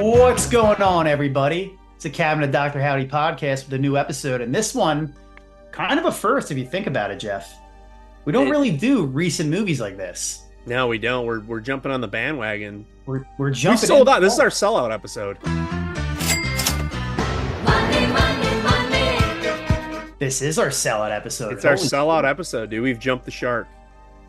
What's going on, everybody? It's a Cabinet Dr. Howdy podcast with a new episode, and this one, kind of a first if you think about it, Jeff. We don't really do recent movies like this. No, we don't. We're jumping on the bandwagon. We're jumping. We sold out. This is our sellout episode. This is our sellout episode. It's our sellout episode, dude. We've jumped the shark.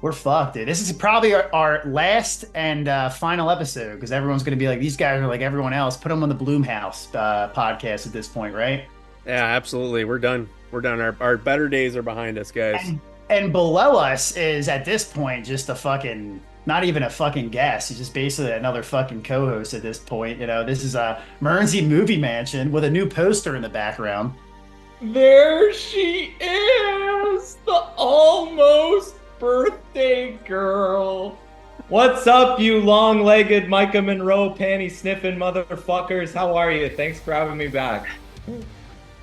We're fucked, dude. This is probably our last and final episode because everyone's going to be like, these guys are like everyone else. Put them on the Bloomhouse podcast at this point, right? Yeah, absolutely. We're done. We're done. Our better days are behind us, guys. And below us is, at this point, just a fucking, not even a fucking guest. He's just basically another fucking co-host at this point. You know, this is a Mearnsey Movie Mansion with a new poster in the background. There she is, the almost birthday girl. What's up, you long-legged Micah Monroe panty-sniffing motherfuckers? How are you? Thanks for having me back.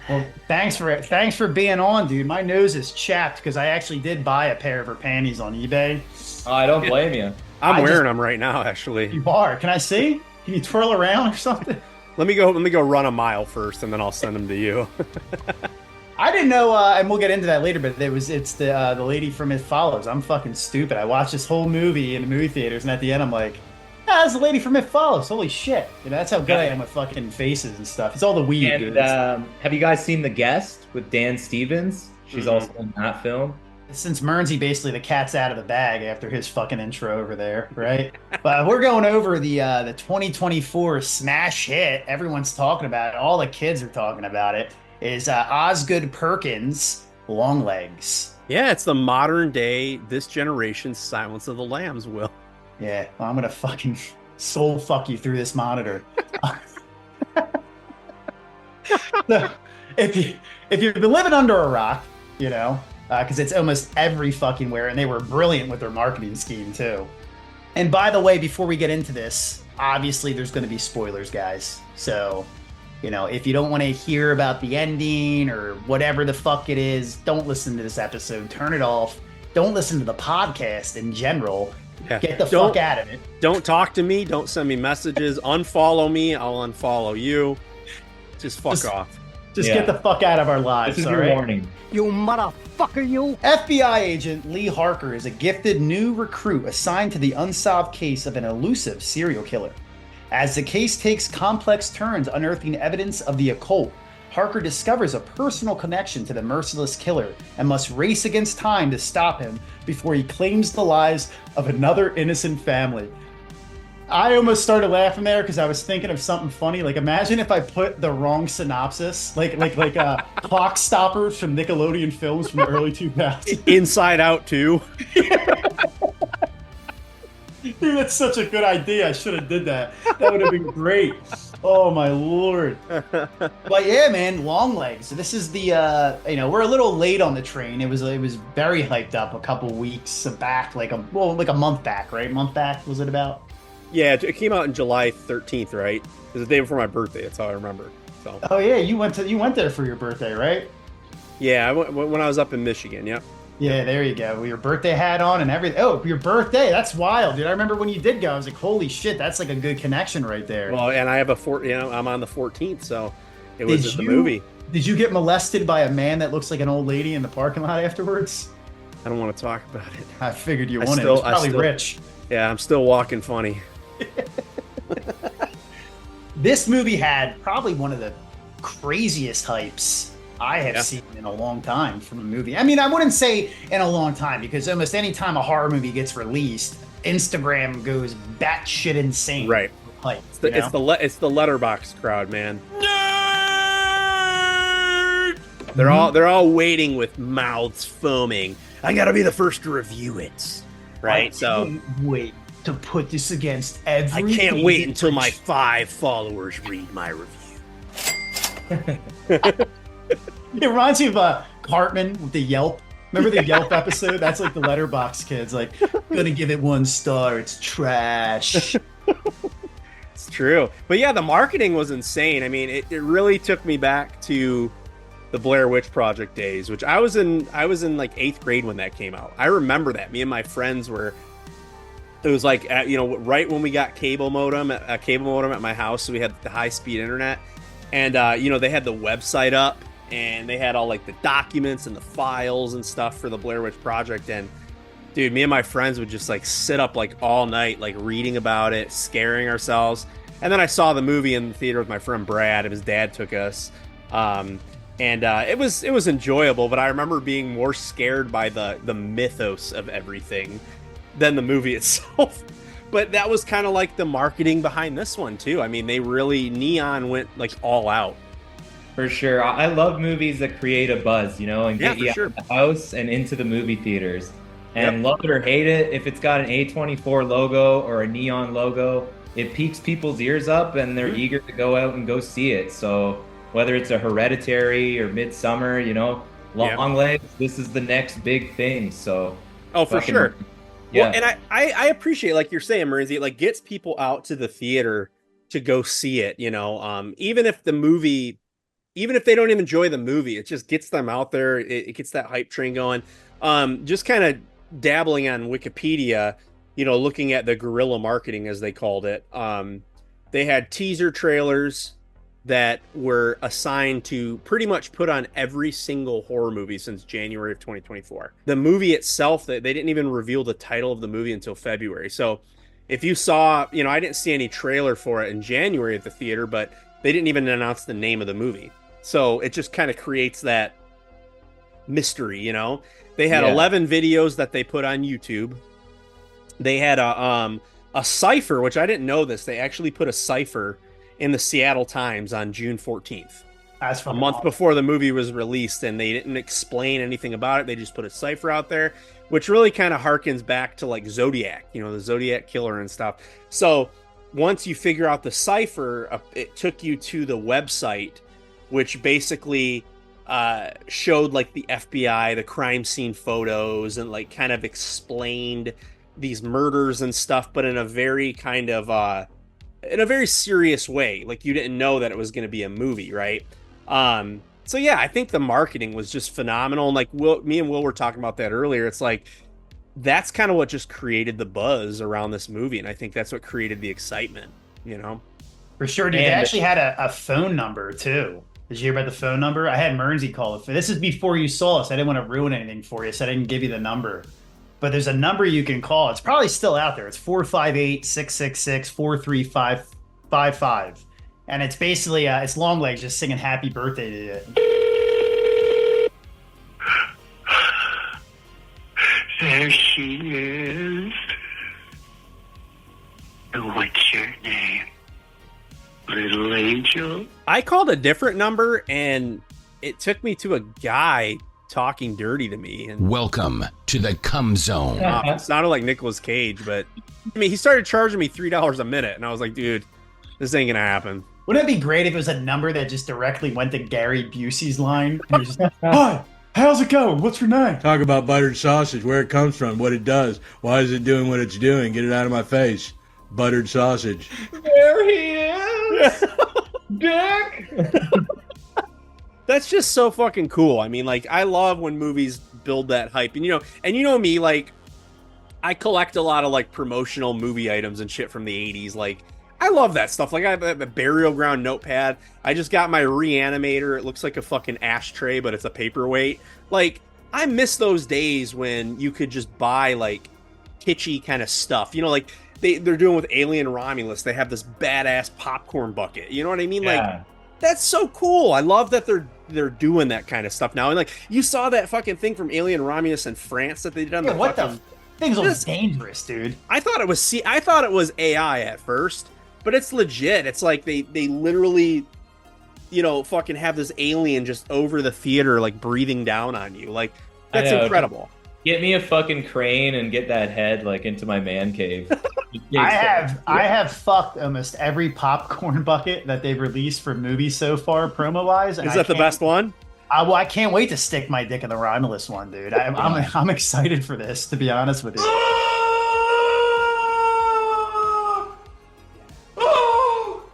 Well, thanks for being on, dude. My nose is chapped because I actually did buy a pair of her panties on eBay. I don't blame you. I'm wearing them right now, actually. You are? Can I see? Can you twirl around or something? Let me go run a mile first, and then I'll send them to you. I didn't know, and we'll get into that later, but it's the lady from It Follows. I'm fucking stupid. I watched this whole movie in the movie theaters, and at the end, I'm like, that's the lady from It Follows. Holy shit. You know, that's how good I am with fucking faces and stuff. It's all the weed. And have you guys seen The Guest with Dan Stevens? She's also in that film. Since Mearnsey, basically the cat's out of the bag after his fucking intro over there, right? But we're going over the 2024 smash hit. Everyone's talking about it. All the kids are talking about it. Is Osgood Perkins' Longlegs. Yeah, it's the modern day, this generation's Silence of the Lambs, Will. Yeah, well, I'm going to fucking soul fuck you through this monitor. So, if you've been living under a rock, you know, because it's almost every fucking where, and they were brilliant with their marketing scheme, too. And by the way, before we get into this, obviously there's going to be spoilers, guys. So, you know, if you don't want to hear about the ending or whatever the fuck it is, don't listen to this episode. Turn it off. Don't listen to the podcast in general. Yeah. Get the fuck out of it. Don't talk to me. Don't send me messages. Unfollow me. I'll unfollow you. Just fuck off. Just get the fuck out of our lives. This is your warning. You motherfucker, you. FBI agent Lee Harker is a gifted new recruit assigned to the unsolved case of an elusive serial killer. As the case takes complex turns unearthing evidence of the occult, Harker discovers a personal connection to the merciless killer and must race against time to stop him before he claims the lives of another innocent family. I almost started laughing there because I was thinking of something funny. Like, imagine if I put the wrong synopsis, like Clock Stoppers from Nickelodeon films from the early 2000s. Inside Out 2. Dude, that's such a good idea. I should have did that. That would have been great. Oh my lord. But yeah, man, Longlegs. So this is the we're a little late on the train. It was very hyped up a couple weeks back, like a month back, right? Month back was it about? Yeah, it came out on July 13th, right? It was the day before my birthday. That's how I remember. So. Oh yeah, you went there for your birthday, right? Yeah, I went when I was up in Michigan. Yep. Yeah, there you go. With your birthday hat on and everything. Oh, your birthday. That's wild, dude. I remember when you did go. I was like, holy shit, that's like a good connection right there. Well, and I have I'm on the 14th, so it was at the movie. Did you get molested by a man that looks like an old lady in the parking lot afterwards? I don't want to talk about it. I figured you wanted. It was probably rich. Yeah, I'm still walking funny. This movie had probably one of the craziest hypes I have seen in a long time from a movie. I mean, I wouldn't say in a long time because almost any time a horror movie gets released, Instagram goes batshit insane. Right. Hype, it's the letterbox crowd, man. Nerd! They're all waiting with mouths foaming. I gotta be the first to review it. Right? So wait to put this against every. I can't wait until my 5 followers read my review. It reminds me of Cartman with the Yelp. Remember the Yelp episode? That's like the Letterbox kids. Like, gonna give it 1 star. It's trash. It's true. But yeah, the marketing was insane. I mean, it really took me back to the Blair Witch Project days, which I was in like 8th grade when that came out. I remember that. Me and my friends were It was like right when we got cable modem at my house, so we had the high speed internet, and they had the website up, and they had all like the documents and the files and stuff for the Blair Witch Project. And dude, me and my friends would just like sit up like all night, like reading about it, scaring ourselves. And then I saw the movie in the theater with my friend Brad, and his dad took us. It was enjoyable, but I remember being more scared by the mythos of everything than the movie itself. But that was kind of like the marketing behind this one too. I mean, they really, Neon went like all out. For sure. I love movies that create a buzz, and get you out sure. of the house and into the movie theaters. And Yep. love it or hate it, if it's got an A24 logo or a Neon logo, it piques people's ears up and they're eager to go out and go see it. So whether it's a Hereditary or Midsummer, Longlegs, this is the next big thing. So Oh, for sure. Yeah. Well, and I appreciate, like you're saying, Marinzi, it like gets people out to the theater to go see it, even if they don't even enjoy the movie, it just gets them out there. It gets that hype train going. Just kind of dabbling on Wikipedia, looking at the guerrilla marketing, as they called it. They had teaser trailers that were assigned to pretty much put on every single horror movie since January of 2024. The movie itself, they didn't even reveal the title of the movie until February. So if you saw, I didn't see any trailer for it in January at the theater, but they didn't even announce the name of the movie. So it just kind of creates that mystery, They had 11 videos that they put on YouTube. They had a cipher, which I didn't know this. They actually put a cipher in the Seattle Times on June 14th. That's a month before the movie was released, and they didn't explain anything about it. They just put a cipher out there, which really kind of harkens back to like Zodiac, the Zodiac killer and stuff. So once you figure out the cipher, it took you to the website, which basically showed like the FBI, the crime scene photos, and like kind of explained these murders and stuff, but in a very kind of in a very serious way. Like you didn't know that it was going to be a movie, right? So yeah, I think the marketing was just phenomenal. And like me and Will were talking about that earlier. It's like that's kind of what just created the buzz around this movie, and I think that's what created the excitement. For sure, dude. They actually had a phone number too. Did you hear about the phone number? I had Mernsey call it. This is before you saw us. I didn't want to ruin anything for you, so I didn't give you the number. But there's a number you can call. It's probably still out there. It's 458-666-43555. And it's basically, it's Longlegs just singing happy birthday to you. There she is. What's your name? Little angel? I called a different number, and it took me to a guy talking dirty to me. And welcome to the cum zone. It sounded like Nicolas Cage, but I mean, he started charging me $3 a minute, and I was like, dude, this ain't gonna happen. Wouldn't it be great if it was a number that just directly went to Gary Busey's line? And he was just, hi, how's it going? What's your name? Talk about buttered sausage, where it comes from, what it does. Why is it doing what it's doing? Get it out of my face. Buttered sausage. There he is! Dick! That's just so fucking cool. I mean, like, I love when movies build that hype. And you know me, like, I collect a lot of like promotional movie items and shit from the 80s. Like, I love that stuff. Like, I have a Burial Ground notepad. I just got my Reanimator. It looks like a fucking ashtray, but it's a paperweight. Like, I miss those days when you could just buy like kitschy kind of stuff. Like they're doing with Alien Romulus. They have this badass popcorn bucket. You know what I mean? Yeah. Like, that's so cool. I love that they're doing that kind of stuff now. And like, you saw that fucking thing from Alien Romulus in France that they did on the what fucking... the thing's almost dangerous, dude. I thought it was AI at first, but it's legit. It's like they literally, fucking have this alien just over the theater, like breathing down on you. Like, that's incredible. Get me a fucking crane and get that head like into my man cave. I have fucked almost every popcorn bucket that they've released for movies so far, promo wise. Is that the best one? I can't wait to stick my dick in the Romulus one, dude. I'm excited for this, to be honest with you. Oh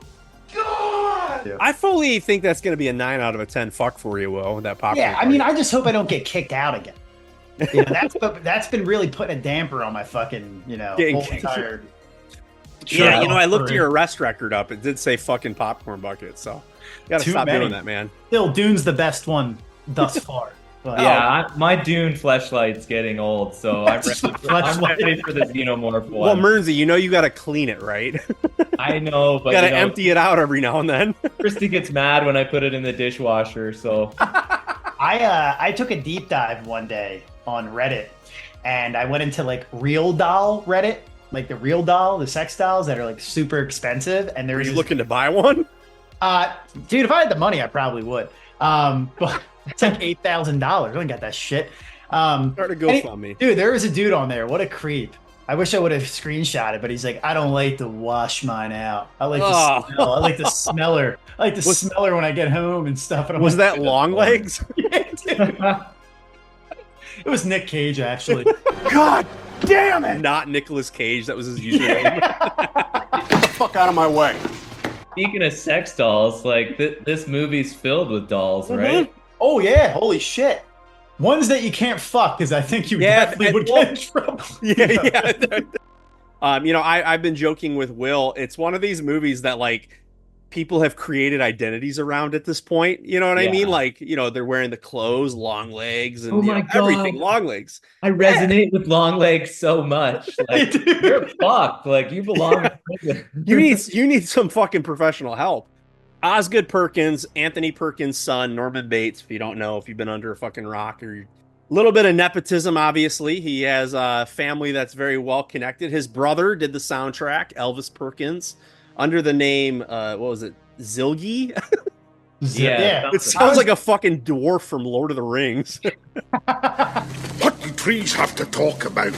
God! I fully think that's going to be a 9 out of 10 fuck for you, Will, with that popcorn. Yeah, I mean, I just hope I don't get kicked out again. That's been really putting a damper on my fucking, Getting whole kicked. entire. Yeah, trail I looked at your for- arrest record up. It did say fucking popcorn bucket, so you gotta Too stop many. doing that, man. Still, Dune's the best one thus far. But, My Dune fleshlight's getting old, so I'm ready for the xenomorph one. Well, Mernsey, you got to clean it, right? I know, but Got to empty it out every now and then. Christy gets mad when I put it in the dishwasher, so I took a deep dive one day on Reddit, and I went into like Real Doll Reddit, like the Real Doll, the sex dolls that are like super expensive. And Are there's you looking to buy one? dude, if I had the money, I probably would. But it's like $8,000. I don't got that shit. Start a GoFundMe. Dude, there was a dude on there. What a creep. I wish I would have screenshot it, but he's like, I don't like to wash mine out. I like to smell. I like to smell her. I like to smell her when I get home and stuff. And I'm Was like, that Longlegs? Yeah, dude. It was Nick Cage, actually. God damn it! Not Nicolas Cage. That was his username. Get the fuck out of my way. speaking of sex dolls, like this movie's filled with dolls, right? Oh yeah, holy shit. Ones that you can't fuck, because I think you definitely would get in trouble. Yeah. I've been joking with Will. It's one of these movies that like people have created identities around at this point. You know what I mean? Like, they're wearing the clothes, long legs, and everything, long legs. I resonate with long legs so much. Like, you're fucked. Like, you belong. You need some fucking professional help. Osgood Perkins, Anthony Perkins' son, Norman Bates, if you don't know, if you've been under a fucking rock, or a little bit of nepotism, obviously. He has a family that's very well connected. His brother did the soundtrack, Elvis Perkins, under the name, what was it, Zilgi? Yeah. It sounds like a fucking dwarf from Lord of the Rings. What do trees have to talk about,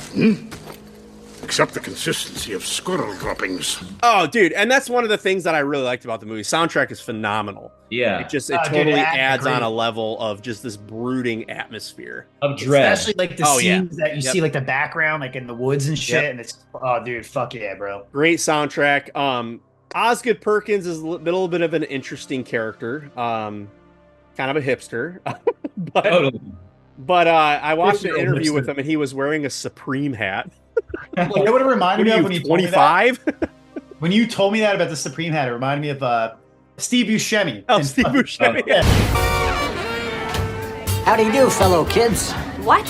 Except the consistency of squirrel droppings. Oh, dude, and that's one of the things that I really liked about the movie. Soundtrack is phenomenal. Yeah. It totally adds on a level of just this brooding atmosphere. Of dread. Especially like the scenes that you see, like the background, like in the woods and shit, and it's, oh, dude, fuck yeah, bro. Great soundtrack. Osgood Perkins is a little bit of an interesting character. Kind of a hipster. But I watched an interview with him, and he was wearing a Supreme hat. Like, you know what it reminded me of when you 25? When you told me that about the Supreme hat, it reminded me of Steve Buscemi. Oh, Steve Buscemi. How do you do, fellow kids? What?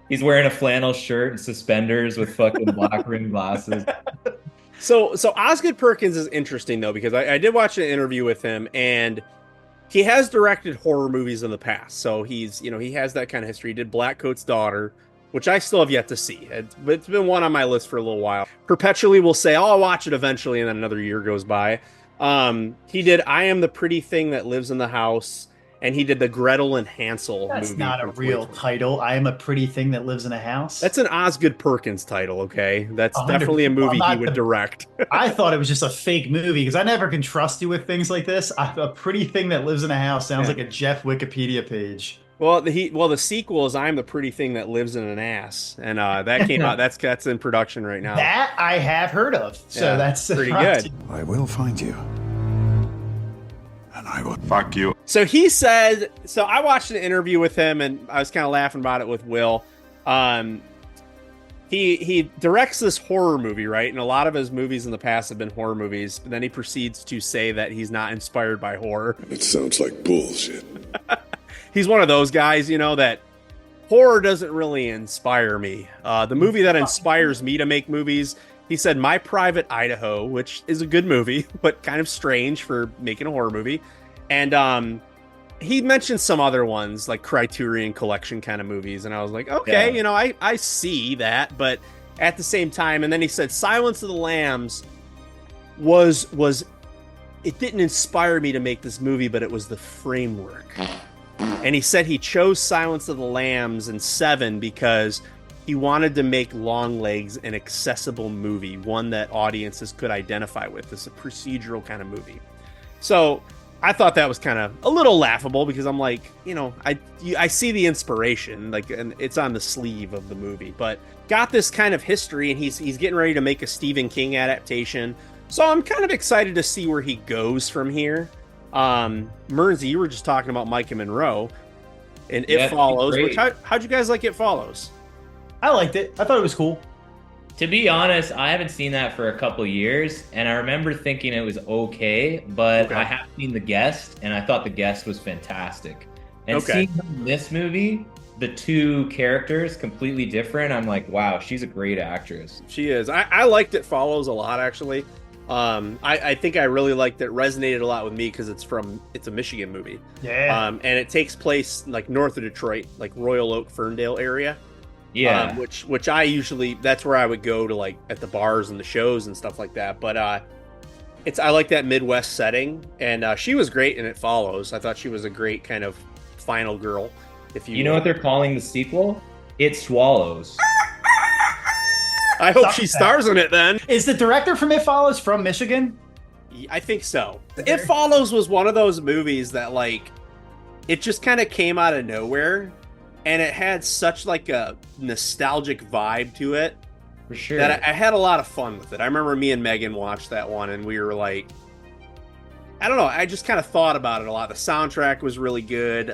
He's wearing a flannel shirt and suspenders with fucking black rimmed glasses. So Osgood Perkins is interesting, though, because I did watch an interview with him, and he has directed horror movies in the past. So he's, he has that kind of history. He did Blackcoat's Daughter, which I still have yet to see. It's been one on my list for a little while. Perpetually will say, I'll watch it eventually, and then another year goes by. He did I Am the Pretty Thing That Lives in the House, and he did the Gretel and Hansel movie. That's not a real title. I Am a Pretty Thing That Lives in a House. That's an Osgood Perkins title, okay? That's 100%. definitely a movie he would direct. I thought it was just a fake movie, because I never can trust you with things like this. A Pretty Thing That Lives in a House sounds like a Jeff Wikipedia page. Well, the sequel is I'm the Pretty Thing That Lives in an Ass, and that came out. That's in production right now. That I have heard of, so that's pretty good. I will find you. And I will fuck you. So he said. So I watched an interview with him, and I was kind of laughing about it with Will. He directs this horror movie, right? And a lot of his movies in the past have been horror movies. But then he proceeds to say that he's not inspired by horror. It sounds like bullshit. He's one of those guys, that horror doesn't really inspire me. The movie that inspires me to make movies, he said, My Private Idaho, which is a good movie, but kind of strange for making a horror movie. And he mentioned some other ones, like Criterion Collection kind of movies. And I was like, okay, I see that. But at the same time, and then he said, Silence of the Lambs was it didn't inspire me to make this movie, but it was the framework. And he said he chose Silence of the Lambs and Seven because he wanted to make Longlegs an accessible movie, one that audiences could identify with. It's a procedural kind of movie. So I thought that was kind of a little laughable, because I'm like, I see the inspiration, like, and it's on the sleeve of the movie, but got this kind of history, and he's getting ready to make a Stephen King adaptation. So I'm kind of excited to see where he goes from here. Mernsey, you were just talking about Micah Monroe. and Yeah, It Follows. great. Which how'd you guys like It Follows? I liked it. I thought it was cool. To be honest, I haven't seen that for a couple years, and I remember thinking it was okay, but Okay. I have seen The Guest, and I thought The Guest was fantastic. And Okay. seeing her in this movie, the two characters completely different, I'm like, wow, she's a great actress. She is. I liked It Follows a lot, actually. I think I really liked it. Resonated a lot with me because it's a Michigan movie. Yeah. And it takes place like north of Detroit, like Royal Oak, Ferndale area. Yeah. Which I usually, that's where I would go to, like at the bars and the shows and stuff like that. But I like that Midwest setting, and she was great in It Follows. I thought she was a great kind of final girl. If you You know what they're calling the sequel? It Swallows. I hope Suck she that. stars in it then. Is the director from It Follows from Michigan? I think so. It Follows was one of those movies that, like, it just kind of came out of nowhere, and it had such like a nostalgic vibe to it For sure. that I had a lot of fun with it. I remember me and Megan watched that one, and we were like, I don't know, I just kind of thought about it a lot. The soundtrack was really good,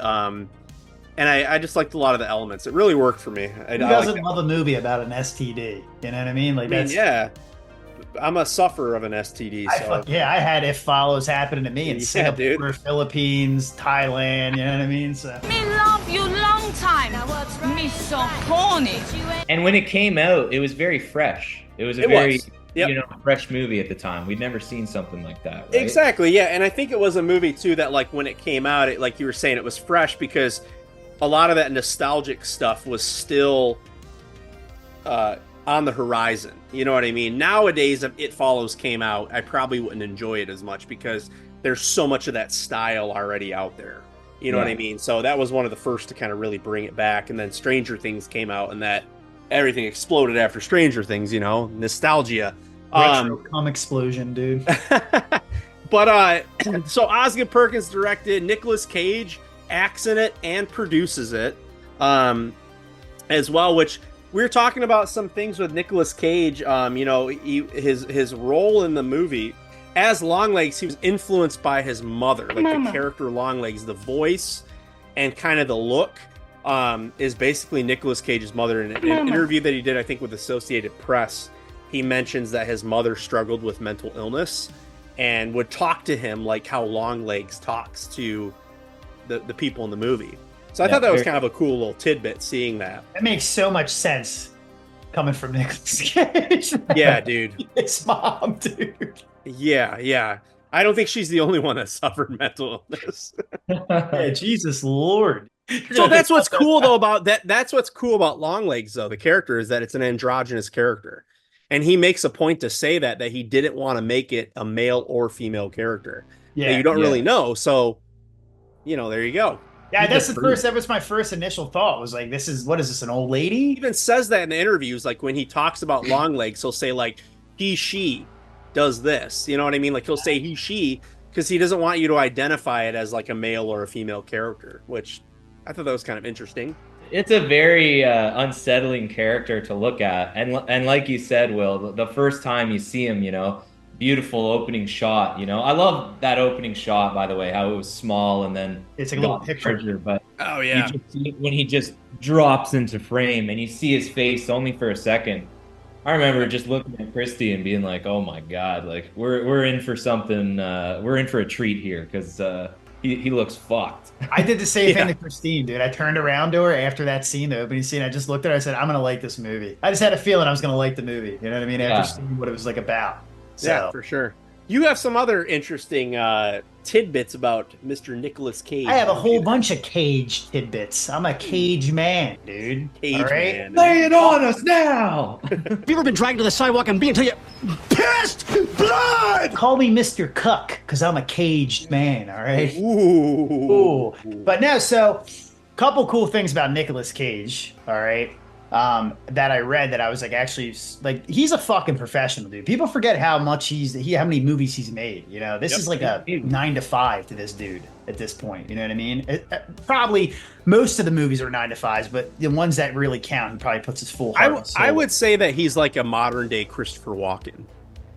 and I just liked a lot of the elements. It really worked for me. Who doesn't love a movie about an STD? You know what I mean? Like, that's yeah, I'm a sufferer of an STD. So I had It Follows happening to me in Yeah, Singapore, Philippines, Thailand. You know what I mean? So Me love you long time. Me so horny. And when it came out, it was very fresh. It was a It very was. Yep. fresh movie at the time. We'd never seen something like that. Right? Exactly, yeah, and I think it was a movie too that, like, when it came out, it, like you were saying, it was fresh because a lot of that nostalgic stuff was still on the horizon. You know what I mean? Nowadays, if It Follows came out, I probably wouldn't enjoy it as much because there's so much of that style already out there. You know what I mean? So that was one of the first to kind of really bring it back, and then Stranger Things came out, and that everything exploded after Stranger Things. You know, nostalgia. retro cum explosion, dude. But so Osgood Perkins directed, Nicolas Cage acts in it and produces it as well, which we were talking about some things with Nicolas Cage. You know, his role in the movie as Longlegs, he was influenced by his mother, like the character Longlegs, the voice and kind of the look is basically Nicolas Cage's mother. In an interview that he did, I think, with Associated Press, he mentions that his mother struggled with mental illness and would talk to him like how Longlegs talks to the people in the movie. So I thought that was kind of a cool little tidbit, seeing that. That makes so much sense coming from Nicolas Cage. Yeah, dude. His mom, dude. Yeah. I don't think she's the only one that suffered mental illness. Yeah, Jesus Lord. So that's what's cool though about that. That's what's cool about Longlegs though. The character is that it's an androgynous character, and he makes a point to say that he didn't want to make it a male or female character. Yeah, that you don't really know. So, you know, there you go. Yeah, that's that was my first initial thought. Was like, what is this, an old lady? He even says that in the interviews, like when he talks about Longlegs, he'll say like she does this. You know what I mean? Like he'll say she because he doesn't want you to identify it as like a male or a female character, which I thought that was kind of interesting. It's a very unsettling character to look at, and like you said, Will, the first time you see him, you know, beautiful opening shot. You know, I love that opening shot, by the way, how it was small and then it's like a little picture. Larger, but oh yeah, when he just drops into frame and you see his face only for a second. I remember just looking at Christy and being like, "Oh my God, like we're in for something. We're in for a treat here because he looks fucked." I did the same thing to Christine, dude. I turned around to her after that scene, the opening scene. I just looked at her. I said, "I'm gonna like this movie." I just had a feeling I was gonna like the movie. You know what I mean? After seeing what it was like about. So. Yeah, for sure. You have some other interesting tidbits about Mr. Nicolas Cage. I have a whole bunch of Cage tidbits. I'm a Cage man, dude. Cage man. Lay it on us now. Have you ever been dragged to the sidewalk and beat until you pissed blood? Call me Mr. Cuck, because I'm a caged man, all right? Ooh. But no, so couple cool things about Nicolas Cage, all right? That I read that I was like, actually, like, he's a fucking professional, dude. People forget how much how many movies he's made. You know, this is like a 9 to 5 to this dude at this point. You know what I mean? Probably most of the movies are 9 to 5s, but the ones that really count, he probably puts his full heart and soul. I would say that he's like a modern day Christopher Walken,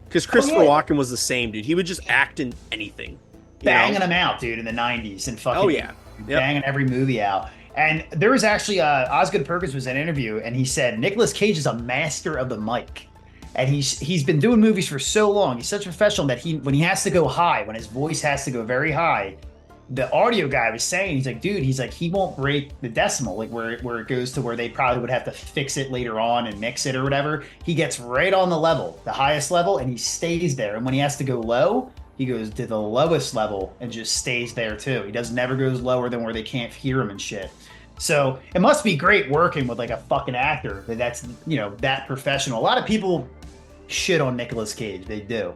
because Christopher Walken was the same, dude. He would just act in anything, banging them out, dude, in the 90s and fucking banging every movie out. And there was actually Osgood Perkins was in an interview, and he said Nicolas Cage is a master of the mic, and he's been doing movies for so long. He's such a professional that when he has to go high, when his voice has to go very high, the audio guy was saying, he's like, dude, he's like, he won't break the decimal, like where it goes to where they probably would have to fix it later on and mix it or whatever. He gets right on the level, the highest level, and he stays there. And when he has to go low, he goes to the lowest level and just stays there too. He never goes lower than where they can't hear him and shit. So it must be great working with like a fucking actor that's, that professional. A lot of people shit on Nicolas Cage. They do,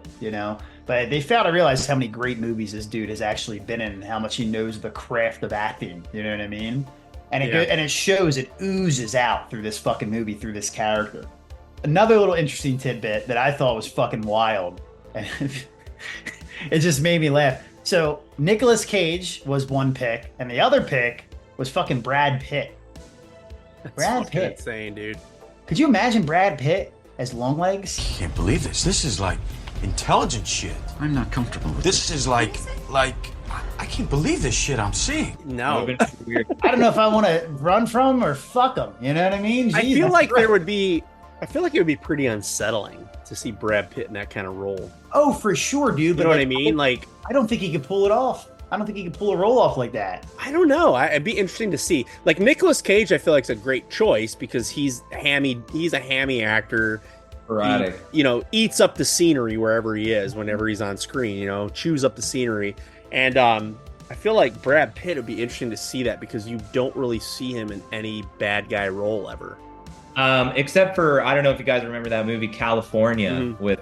but they fail to realize how many great movies this dude has actually been in and how much he knows the craft of acting. You know what I mean? And it shows, it oozes out through this fucking movie, through this character. Another little interesting tidbit that I thought was fucking wild. And it just made me laugh. So Nicolas Cage was one pick, and the other pick was fucking Brad Pitt. Brad Pitt. Insane, dude. Could you imagine Brad Pitt as Longlegs? I can't believe this. This is like intelligent shit. I'm not comfortable with this. This is like I can't believe this shit I'm seeing. No. I don't know if I want to run from him or fuck him. You know what I mean? Jeez, I feel like it would be pretty unsettling to see Brad Pitt in that kind of role. Oh, for sure, dude. You know what I mean? Like, I don't think he could pull it off. I don't think he could pull a role off like that. I don't know. It'd be interesting to see. Like Nicolas Cage, I feel like is a great choice because he's a hammy actor. Sporadic. He, eats up the scenery wherever he is, whenever he's on screen. Chews up the scenery, and I feel like Brad Pitt would be interesting to see that because you don't really see him in any bad guy role ever. Except for, I don't know if you guys remember that movie California with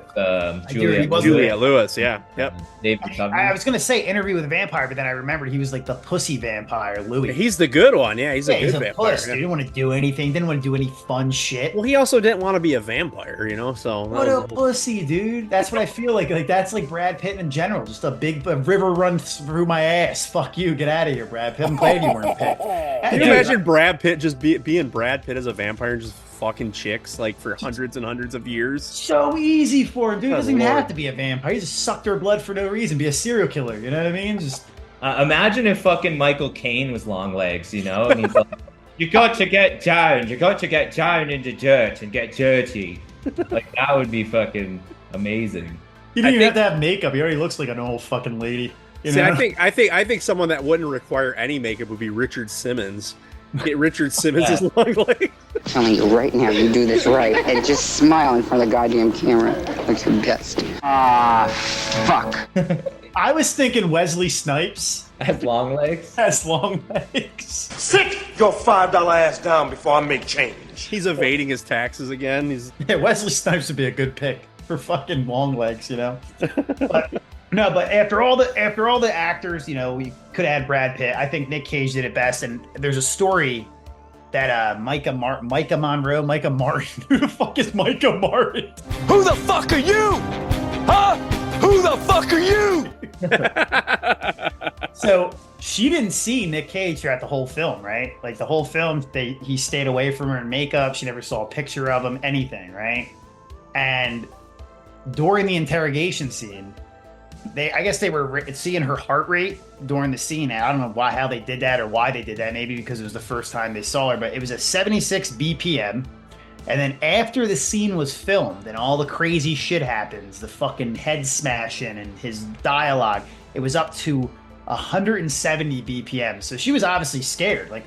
Juliette Lewis. Yeah. Yep. David Duchovny. I was gonna say Interview with a Vampire, but then I remembered he was like the pussy vampire, Louis. He's the good one. Yeah, he's a good vampire. Puss, dude. He didn't want to do anything. Didn't want to do any fun shit. Well, he also didn't want to be a vampire, So what a pussy, dude. That's what I feel like. Like that's like Brad Pitt in general. Just a big river runs through my ass. Fuck you. Get out of here, Brad Pitt. I'm glad you weren't picked. Can you imagine Brad Pitt just being Brad Pitt as a vampire and just fucking chicks like for hundreds and hundreds of years? So easy for him, dude. He doesn't even have to be a vampire. He just sucked their blood for no reason. Be a serial killer. You know what I mean? Just imagine if fucking Michael Caine was Longlegs, and he's like, you got to get down. You got to get down into dirt and get dirty. Like that would be fucking amazing. He didn't even have to have makeup. He already looks like an old fucking lady. See, I think someone that wouldn't require any makeup would be Richard Simmons. Get Richard Simmons as Longlegs. I'm telling you right now, you do this right, and just smile in front of the goddamn camera like your best. Fuck. I was thinking Wesley Snipes as Longlegs. Sit your $5 ass down before I make change. He's evading his taxes again. Yeah, Wesley Snipes would be a good pick for fucking Longlegs, But but after all the actors, we could have had Brad Pitt. I think Nick Cage did it best. And there's a story that Micah Martin. Who the fuck is Micah Martin? Who the fuck are you? Huh? Who the fuck are you? So she didn't see Nick Cage throughout the whole film, right? Like the whole film, he stayed away from her in makeup. She never saw a picture of him, anything, right? And during the interrogation scene, I guess they were seeing her heart rate during the scene. And I don't know how they did that or why they did that. Maybe because it was the first time they saw her, but it was at 76 BPM. And then after the scene was filmed and all the crazy shit happens, the fucking head smashing and his dialogue, it was up to 170 BPM. So she was obviously scared, like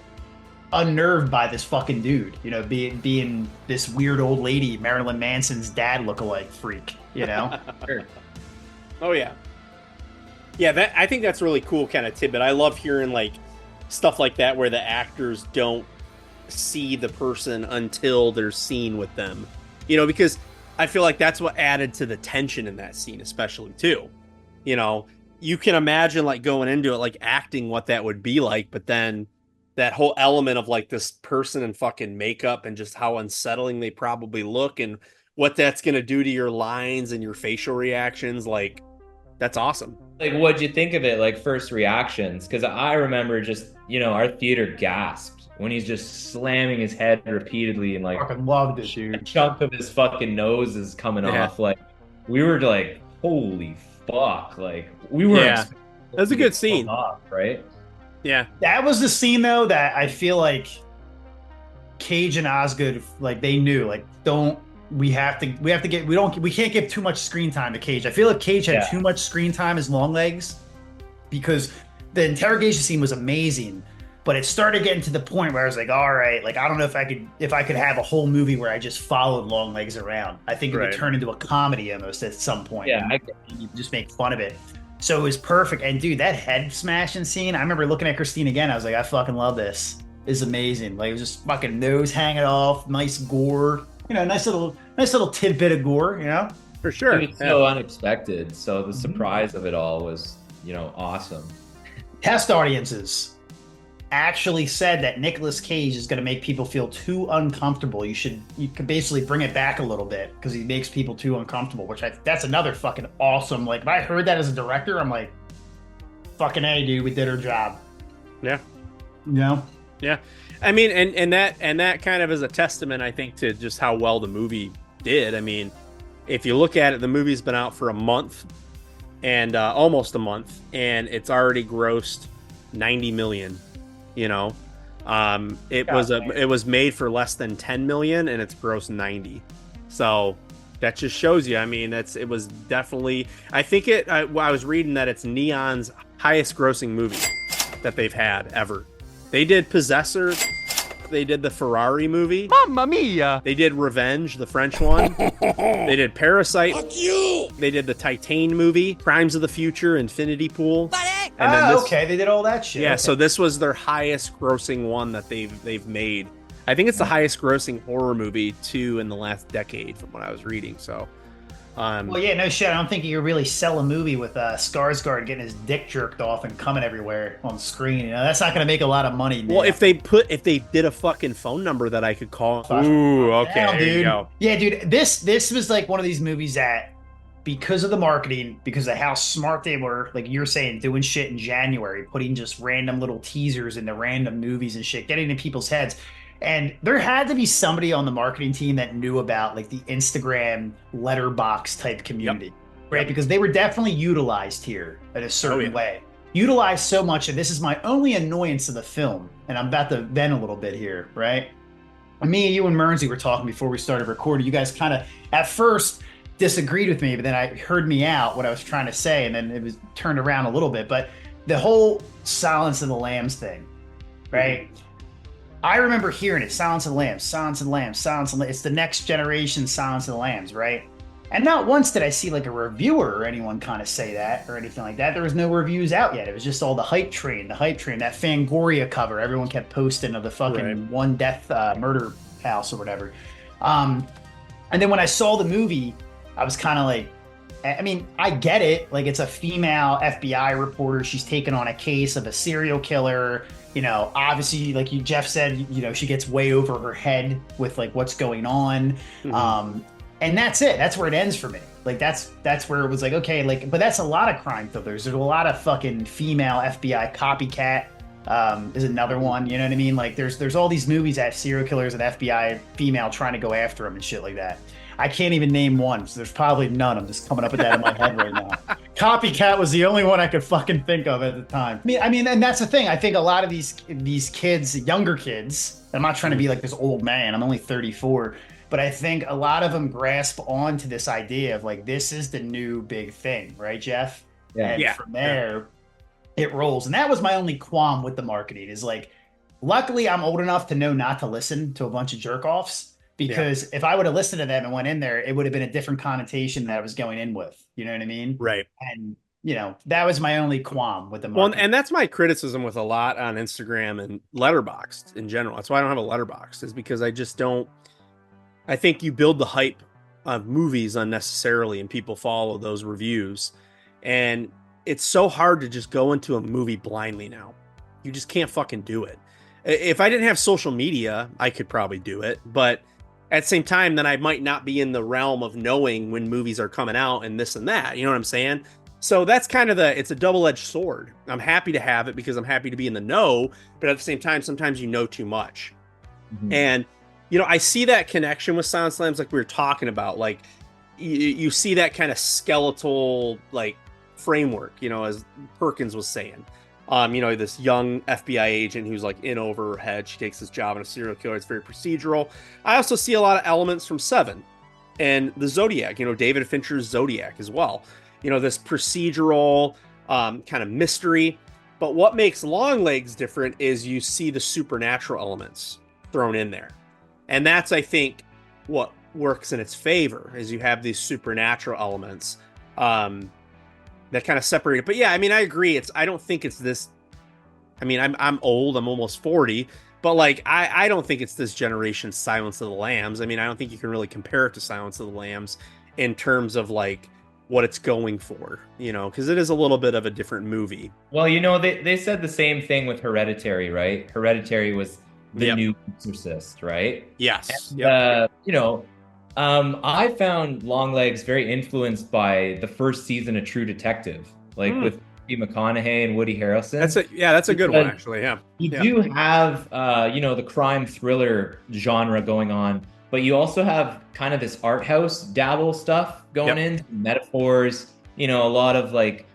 unnerved by this fucking dude, being this weird old lady, Marilyn Manson's dad lookalike freak, Sure. Oh yeah. Yeah, I think that's really cool kind of tidbit. I love hearing like stuff like that where the actors don't see the person until they're seen with them. Because I feel like that's what added to the tension in that scene, especially too. You can imagine like going into it, like acting what that would be like, but then that whole element of like this person in fucking makeup and just how unsettling they probably look and what that's going to do to your lines and your facial reactions. Like, that's awesome. Like, what'd you think of it? Like, first reactions? Because I remember just, our theater gasped when he's just slamming his head repeatedly and like fucking loved it, dude. A chunk of his fucking nose is coming off. Like, we were like, holy fuck. Like, we were. Yeah. That's a good scene. Off, right? Yeah. That was the scene though that I feel like Cage and Osgood, like they knew, like we can't give too much screen time to Cage. I feel like Cage had too much screen time as Longlegs because the interrogation scene was amazing, but it started getting to the point where I was like, all right, like I don't know if I could have a whole movie where I just followed Longlegs around. I think it would turn into a comedy almost at some point. Yeah, and you just make fun of it. So it was perfect. And dude, that head smashing scene, I remember looking at Christine again. I was like, I fucking love this. It's amazing. Like it was just fucking nose hanging off, nice gore. You know, nice little tidbit of gore, you know? For sure. It's so unexpected. So the surprise of it all was, awesome. Test audiences actually said that Nicolas Cage is going to make people feel too uncomfortable. You could basically bring it back a little bit because he makes people too uncomfortable, that's another fucking awesome. Like if I heard that as a director, I'm like, fucking A, dude, we did our job. Yeah. You know? Yeah. I mean, and that kind of is a testament, I think, to just how well the movie did. I mean, if you look at it, the movie's been out for a month and almost a month, and it's already grossed 90 million. You know, it was made for less than 10 million, and it's grossed 90. So that just shows you. I mean, it was definitely. I think I was reading that it's Neon's highest grossing movie that they've had ever. They did Possessor. They did the Ferrari movie. Mamma mia! They did Revenge, the French one. They did Parasite. Fuck you! They did the Titan movie, Crimes of the Future, Infinity Pool. And then okay, they did all that shit. Yeah, okay. So this was their highest grossing one that they've made. I think it's the highest grossing horror movie too in the last decade, from what I was reading. So. Well, yeah, no shit. I don't think you could really sell a movie with Skarsgård getting his dick jerked off and coming everywhere on screen. You know, that's not going to make a lot of money. Man. Well, if they did a fucking phone number that I could call. Ooh, okay, Damn, there dude. you go. Yeah, dude. This was like one of these movies that, because of the marketing, because of how smart they were, like you're saying, doing shit in January, putting just random little teasers into random movies and shit, getting in people's heads. And there had to be somebody on the marketing team that knew about like the Instagram letterbox type community, right? Because they were definitely utilized here in a certain way. Utilized so much, and this is my only annoyance of the film, and I'm about to vent a little bit here, right? Me, you, and Mernsy were talking before we started recording. You guys kind of, at first, disagreed with me, but then I heard me out what I was trying to say, and then it was turned around a little bit. But the whole Silence of the Lambs thing, right? Mm-hmm. I remember hearing it, Silence of the Lambs, Silence of the Lambs, Silence of the Lambs. It's the next generation Silence of the Lambs, right? And not once did I see like a reviewer or anyone kind of say that or anything like that. There was no reviews out yet. It was just all the hype train, that Fangoria cover everyone kept posting of the fucking One Death Murder House or whatever. And then when I saw the movie, I was kind of like, I mean, I get it. Like, it's a female FBI reporter. She's taken on a case of a serial killer. You know, obviously, like Jeff said, you know, she gets way over her head with like what's going on. Mm-hmm. And that's it. That's where it ends for me. Like, that's where it was like, okay, like, but that's a lot of crime thrillers. There's a lot of fucking female FBI copycat is another one. You know what I mean? Like, there's all these movies that have serial killers and FBI female trying to go after them and shit like that. I can't even name one, so there's probably none. I'm just coming up with that in my head right now. Copycat was the only one I could fucking think of at the time. I mean, and that's the thing. I think a lot of these kids, younger kids, I'm not trying to be like this old man. I'm only 34. But I think a lot of them grasp onto this idea of like, this is the new big thing, right, Jeff? Yeah. And from there, it rolls. And that was my only qualm with the marketing is like, luckily I'm old enough to know not to listen to a bunch of jerk-offs. Because if I would have listened to them and went in there, it would have been a different connotation that I was going in with. You know what I mean? Right. And, you know, that was my only qualm with the marketing. Well, and that's my criticism with a lot on Instagram and Letterboxd in general. That's why I don't have a Letterboxd, is because I just don't. I think you build the hype of movies unnecessarily and people follow those reviews. And it's so hard to just go into a movie blindly now. You just can't fucking do it. If I didn't have social media, I could probably do it. But at the same time, then I might not be in the realm of knowing when movies are coming out and this and that. You know what I'm saying? So that's kind of it's a double-edged sword. I'm happy to have it because I'm happy to be in the know, but at the same time, sometimes you know too much. Mm-hmm. And, you know, I see that connection with Silence of the Lambs like we were talking about. Like, you see that kind of skeletal, like, framework, you know, as Perkins was saying. This young FBI agent who's like in over her head. She takes this job in a serial killer. It's very procedural. I also see a lot of elements from Seven and the Zodiac, David Fincher's Zodiac as well. This procedural kind of mystery. But what makes Longlegs different is you see the supernatural elements thrown in there. And that's, I think, what works in its favor, is you have these supernatural elements that kind of separate it. But yeah, I mean, I agree. I don't think it's this. I mean, I'm old. I'm almost 40. But like, I don't think it's this generation's Silence of the Lambs. I mean, I don't think you can really compare it to Silence of the Lambs in terms of like what it's going for, because it is a little bit of a different movie. Well, they said the same thing with Hereditary, right? Hereditary was the new Exorcist, right? Yes. And, I found Longlegs very influenced by the first season of True Detective, like with Matthew McConaughey and Woody Harrelson. That's a good one, actually. Yeah. You do have, the crime thriller genre going on, but you also have kind of this art house dabble stuff going in, metaphors, a lot of like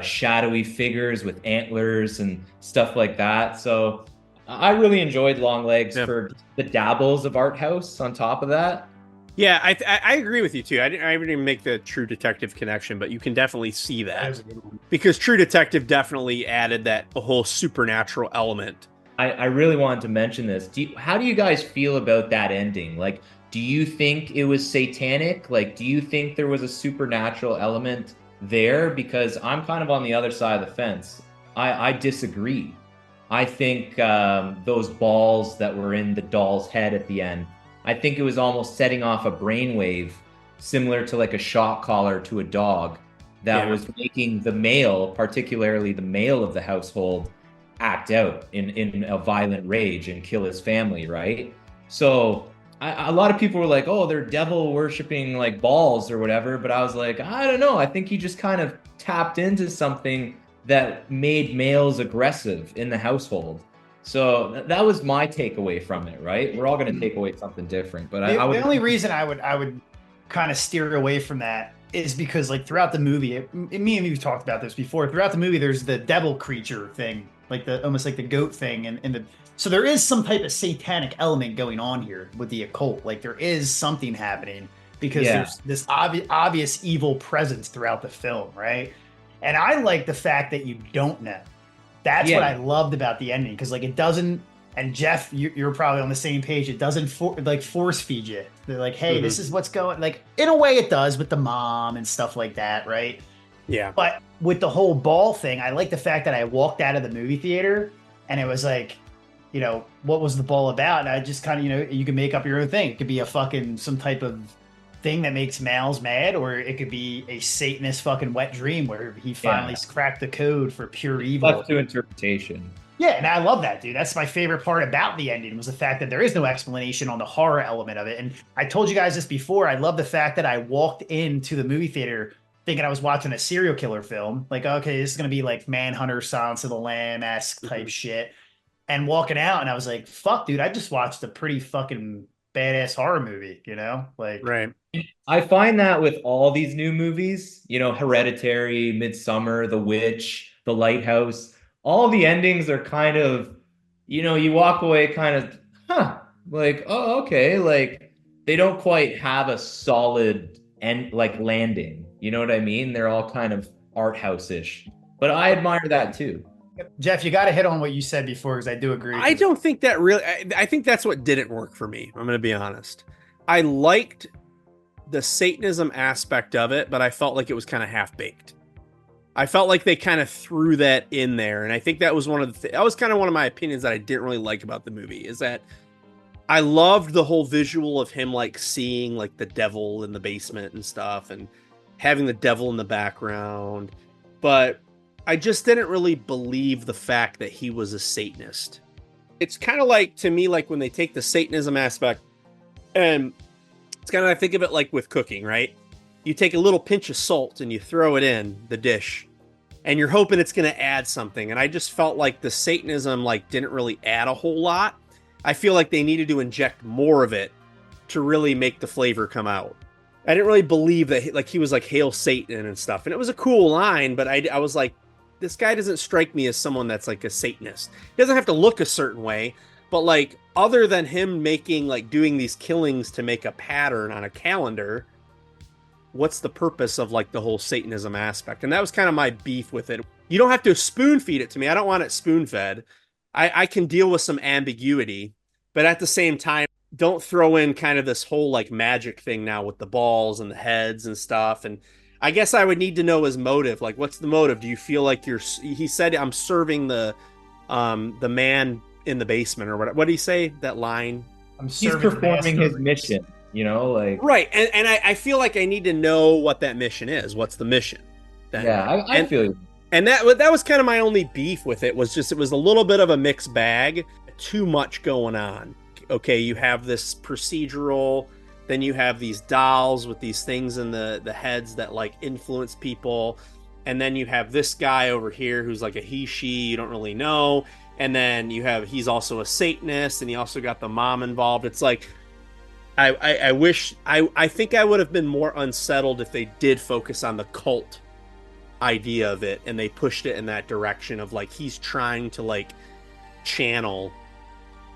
shadowy figures with antlers and stuff like that. So I really enjoyed Longlegs for the dabbles of art house on top of that. Yeah, I agree with you too. I didn't even make the True Detective connection, but you can definitely see that because True Detective definitely added that whole supernatural element. I really wanted to mention this. How do you guys feel about that ending? Like, do you think it was satanic? Like, do you think there was a supernatural element there? Because I'm kind of on the other side of the fence. I disagree. I think those balls that were in the doll's head at the end, I think it was almost setting off a brainwave similar to like a shock collar to a dog that was making the male, particularly the male of the household, act out in a violent rage and kill his family, right? So a lot of people were like, oh, they're devil worshipping like balls or whatever. But I was like, I don't know. I think he just kind of tapped into something that made males aggressive in the household. So that was my takeaway from it, right? We're all going to take away something different. But the only reason I would kind of steer away from that is because like throughout the movie, me and you've talked about this before. Throughout the movie, there's the devil creature thing, like almost like the goat thing, and so there is some type of satanic element going on here with the occult. Like there is something happening because there's this obvious evil presence throughout the film, right? And I like the fact that you don't know. That's what I loved about the ending, because like it doesn't. And Jeff, you're probably on the same page. It doesn't force feed you. They're like, hey, this is what's going. Like in a way, it does with the mom and stuff like that, right? Yeah. But with the whole ball thing, I like the fact that I walked out of the movie theater and it was like, what was the ball about? And I just kind of, you can make up your own thing. It could be some type of thing that makes males mad, or it could be a Satanist fucking wet dream where he finally cracked the code for pure evil. Left to interpretation. Yeah, and I love that, dude. That's my favorite part about the ending, was the fact that there is no explanation on the horror element of it. And I told you guys this before. I love the fact that I walked into the movie theater thinking I was watching a serial killer film. Like, okay, this is going to be like Manhunter, Silence of the Lamb-esque type shit. And walking out, and I was like, fuck, dude, I just watched a pretty fucking badass horror movie, Like, right. I find that with all these new movies, Hereditary, Midsummer, The Witch, The Lighthouse, all the endings are kind of, you walk away kind of, like, oh, okay. Like they don't quite have a solid end, like landing. You know what I mean? They're all kind of art house-ish, but I admire that too. Jeff, you got to hit on what you said before, because I do agree. I don't think that really, I think that's what didn't work for me. I'm going to be honest. I liked the Satanism aspect of it, but I felt like it was kind of half-baked. I felt like they kind of threw that in there. And I think that was that was kind of one of my opinions that I didn't really like about the movie, is that I loved the whole visual of him like seeing like the devil in the basement and stuff and having the devil in the background. But I just didn't really believe the fact that he was a Satanist. It's kind of like, to me, like when they take the Satanism aspect, and it's kind of, I think of it like with cooking, right? You take a little pinch of salt and you throw it in the dish and you're hoping it's going to add something. And I just felt like the Satanism like didn't really add a whole lot. I feel like they needed to inject more of it to really make the flavor come out. I didn't really believe that he was like, Hail Satan and stuff. And it was a cool line, but I was like, this guy doesn't strike me as someone that's like a Satanist. He doesn't have to look a certain way, but like other than him making like doing these killings to make a pattern on a calendar, what's the purpose of like the whole Satanism aspect? And that was kind of my beef with it. You don't have to spoon feed it to me. I don't want it spoon fed. I can deal with some ambiguity, but at the same time, don't throw in kind of this whole like magic thing now with the balls and the heads and stuff. And I guess I would need to know his motive. Like, what's the motive? Do you feel like he said, I'm serving the man in the basement or what? What did he say? That line? He's performing his mission, you know, like. Right. And I feel like I need to know what that mission is. What's the mission? I feel you. And that was kind of my only beef with it, was just, it was a little bit of a mixed bag, too much going on. Okay, you have this procedural, then you have these dolls with these things in the heads that like influence people, and then you have this guy over here who's like a she, you don't really know, and then he's also a Satanist, and he also got the mom involved. It's like, I think I would have been more unsettled if they did focus on the cult idea of it, and they pushed it in that direction of like he's trying to like channel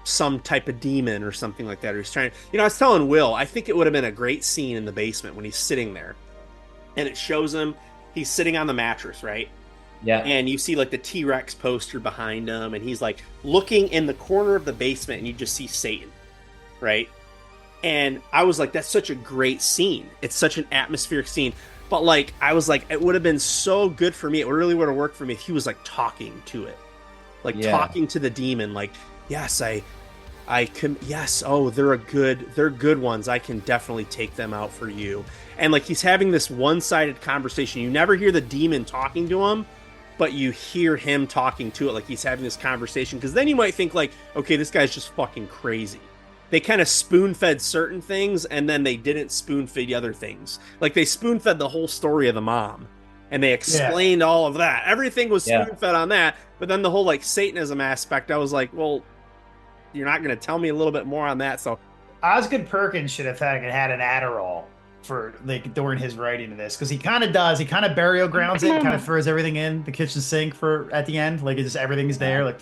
some type of demon or something like that, or he's trying, I was telling Will, I think it would have been a great scene in the basement when he's sitting there and it shows him, he's sitting on the mattress, right? Yeah. And you see like the T-Rex poster behind him, and he's like looking in the corner of the basement, and you just see Satan, right? And I was like, that's such a great scene. It's such an atmospheric scene. But like, I was like, it would have been so good for me. It really would have worked for me if he was like talking to it, like talking to the demon, like, yes, yes, oh, they're good ones. I can definitely take them out for you. And like, he's having this one-sided conversation. You never hear the demon talking to him, but you hear him talking to it, like he's having this conversation. Because then you might think like, okay, this guy's just fucking crazy. They kind of spoon-fed certain things, and then they didn't spoon-feed other things. Like, they spoon-fed the whole story of the mom, and they explained all of that. Everything was spoon-fed on that, but then the whole like Satanism aspect, I was like, well, you're not going to tell me a little bit more on that. So Osgood Perkins should have had an Adderall for like during his writing of this, because he kind of does. He kind of burial grounds it, kind of throws everything in the kitchen sink for at the end, like it's just everything's there, like.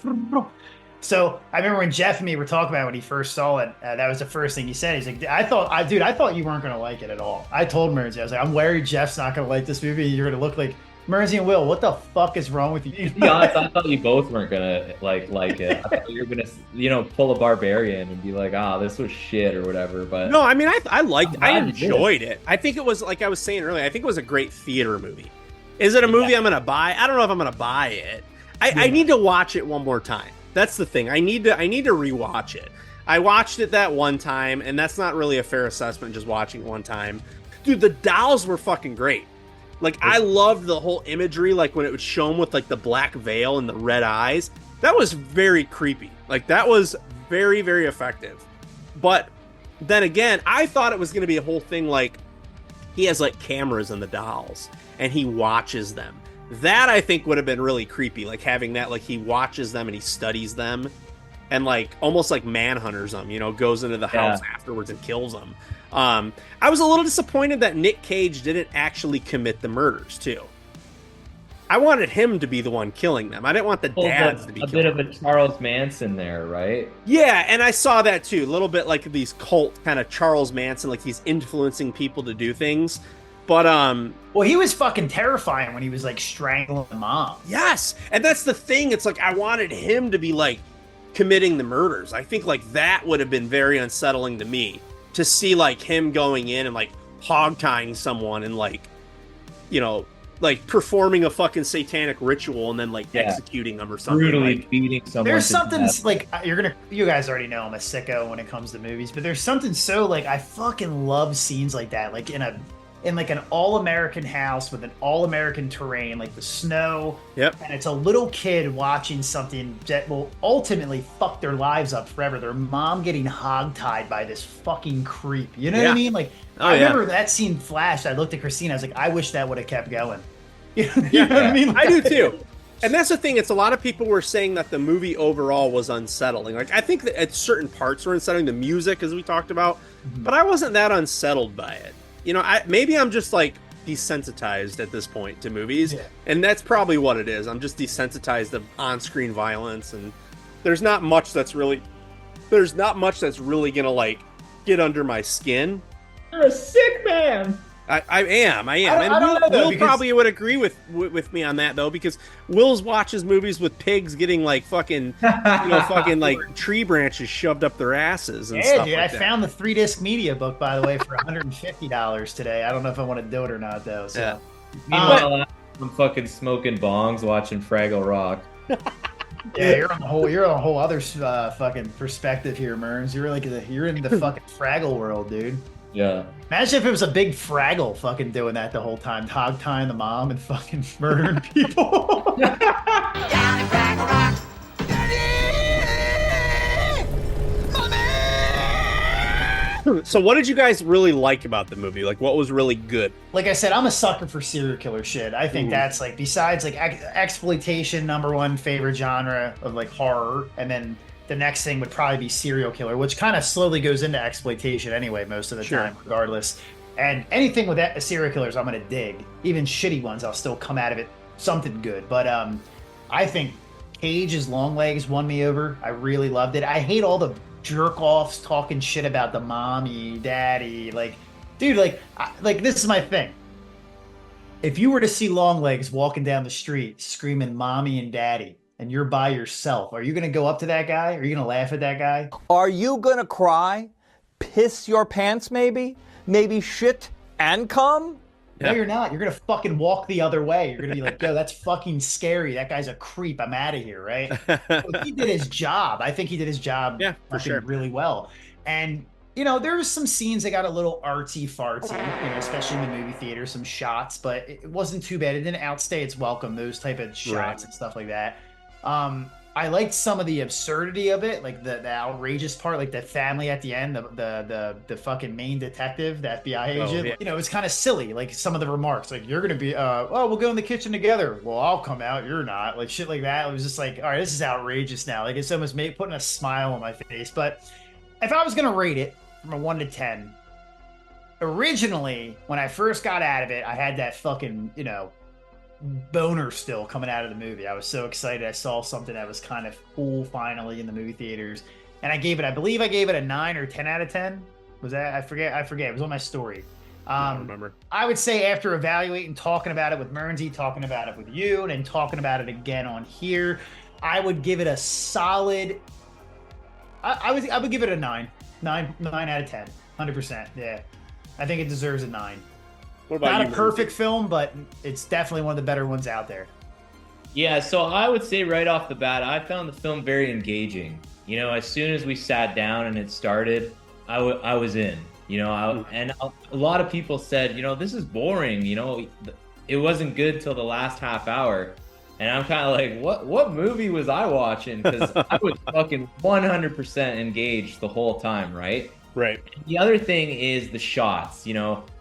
So I remember when Jeff and me were talking about it when he first saw it. That was the first thing he said. He's like, I thought you weren't going to like it at all. I told Mersey, I was like, I'm worried Jeff's not going to like this movie. You're going to look like Mersey and Will. What the fuck is wrong with you? To be honest, I thought you both weren't gonna like it. I thought you were gonna, pull a Barbarian and be like, this was shit or whatever. But no, I mean, I enjoyed it. I think it was, like I was saying earlier, I think it was a great theater movie. Is it a movie I'm gonna buy? I don't know if I'm gonna buy it. I need to watch it one more time. That's the thing. I need to rewatch it. I watched it that one time, and that's not really a fair assessment, just watching it one time. Dude, the dolls were fucking great. Like, I loved the whole imagery, like when it would show them with like the black veil and the red eyes. That was very creepy. Like, that was very, very effective. But then again, I thought it was going to be a whole thing like he has like cameras in the dolls and he watches them. That I think would have been really creepy, like having that, like he watches them and he studies them and like almost like manhunters them, goes into the house afterwards and kills them. I was a little disappointed that Nick Cage didn't actually commit the murders too. I wanted him to be the one killing them. I didn't want the dads to be killing them. A bit of a Charles Manson there, right? Yeah, and I saw that too. A little bit like these cult kind of Charles Manson, like he's influencing people to do things. But well, he was fucking terrifying when he was like strangling the mom. Yes, and that's the thing. It's like I wanted him to be like committing the murders. I think like that would have been very unsettling to me, to see like him going in and like hog tying someone and like, like performing a fucking satanic ritual and then like executing them or something. Brutally like, beating someone. There's something like you guys already know I'm a sicko when it comes to movies, but there's something so like I fucking love scenes like that, like in like an all-American house with an all-American terrain, like the snow. Yep. And it's a little kid watching something that will ultimately fuck their lives up forever. Their mom getting hogtied by this fucking creep. You know what I mean? Like, I remember that scene flashed. I looked at Christina. I was like, I wish that would have kept going. You know what I mean? Like, I do too. And that's the thing. It's a lot of people were saying that the movie overall was unsettling. Like, I think that at certain parts were unsettling. The music, as we talked about. But I wasn't that unsettled by it. Maybe I'm just like desensitized at this point to movies, Yeah. and that's probably what it is. I'm just desensitized of on-screen violence, and there's not much that's really gonna like get under my skin. You're a sick man. I am, I and don't know, though, Will because- probably would agree with me on that though, because Will's watches movies with pigs getting like fucking, fucking like tree branches shoved up their asses and Yeah, stuff dude, like I that. found the 3-disc media book, by the way, for $150 today. I don't know if I want to do it or not, though. So. Yeah. Meanwhile, I'm fucking smoking bongs, watching Fraggle Rock. Yeah, you're on a whole other fucking perspective here, Merns. You're in the fucking Fraggle world, dude. Yeah. Imagine if it was a big Fraggle fucking doing that the whole time, hog tying the mom and fucking murdering people. So what did you guys really like about the movie? Like, what was really good? Like I said, I'm a sucker for serial killer shit. I think that's like, besides like exploitation, number one favorite genre of like horror, and then the next thing would probably be serial killer, which kind of slowly goes into exploitation anyway most of the time, regardless. And anything with that serial killers, I'm gonna dig. Even shitty ones, I'll still come out of it something good. But I think Cage's Longlegs won me over. I really loved it. I hate all the jerk offs talking shit about the mommy, daddy. Like, dude, like this is my thing. If you were to see Longlegs walking down the street screaming mommy and daddy, and you're by yourself, are you gonna go up to that guy? Are you gonna laugh at that guy? Are you gonna cry? Piss your pants maybe? Maybe shit and come? No, you're not. You're gonna fucking walk the other way. You're gonna be like, yo, that's fucking scary. That guy's a creep. I'm out of here, right? So he did his job. I think he did his job really well. And there was some scenes that got a little artsy fartsy, especially in the movie theater, some shots, but it wasn't too bad. It didn't outstay its welcome, those type of shots and stuff like that. I liked some of the absurdity of it, like the outrageous part, like the family at the end, the fucking main detective, the FBI agent. It's kind of silly, like some of the remarks, like you're gonna be, we'll go in the kitchen together. Well, I'll come out, you're not, like shit like that. It was just like, all right, this is outrageous now. Like it's almost putting a smile on my face. But if I was gonna rate it from a 1 to 10, originally when I first got out of it, I had that fucking boner still coming out of the movie. I was so excited. I saw something that was kind of cool finally in the movie theaters, and I believe I gave it a 9 or 10 out of 10. Was that? I forget. It was on my story. I don't remember. I would say after evaluating, talking about it with Mernsey, talking about it with you, and then talking about it again on here, I would give it a solid. I would give it a 9 out of 10, 100%. Yeah, I think it deserves a 9. What about Not you, a perfect film, but it's definitely one of the better ones out there. Yeah, so I would say right off the bat, I found the film very engaging. As soon as we sat down and it started, I was in. And a lot of people said, this is boring. It wasn't good till the last half hour. And I'm kind of like, what movie was I watching? Because I was fucking 100% engaged the whole time, right? Right. The other thing is the shots,